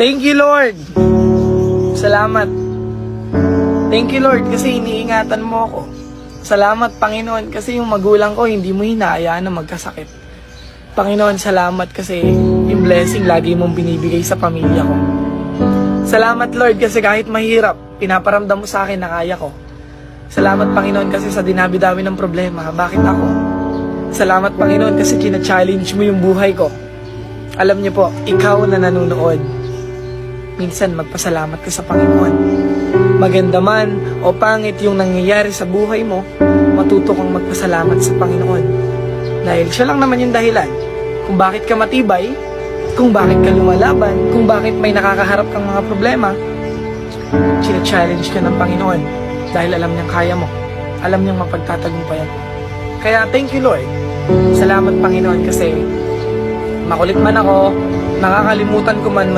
Thank you, Lord. Salamat. Thank you, Lord, kasi iniingatan mo ako. Salamat, Panginoon, kasi yung magulang ko hindi mo hinahayaan na magkasakit. Panginoon, salamat kasi yung blessing lagi mong binibigay sa pamilya ko. Salamat, Lord, kasi kahit mahirap, pinaparamdam mo sa akin na kaya ko. Salamat, Panginoon, kasi sa dinabi-dami ng problema, bakit ako? Salamat, Panginoon, kasi kina-challenge mo yung buhay ko. Alam niyo po, ikaw na nanonood, minsan magpasalamat ka sa Panginoon. Maganda man o pangit yung nangyayari sa buhay mo, matuto kang magpasalamat sa Panginoon. Dahil siya lang naman yung dahilan kung bakit ka matibay, kung bakit ka lumalaban, kung bakit may nakakaharap kang mga problema. China-challenge ka ng Panginoon dahil alam niyang kaya mo. Alam niyang mapagtatagumpayan mo. Kaya thank you, Lord. Salamat, Panginoon, kasi makulit man ako, nakakalimutan ko man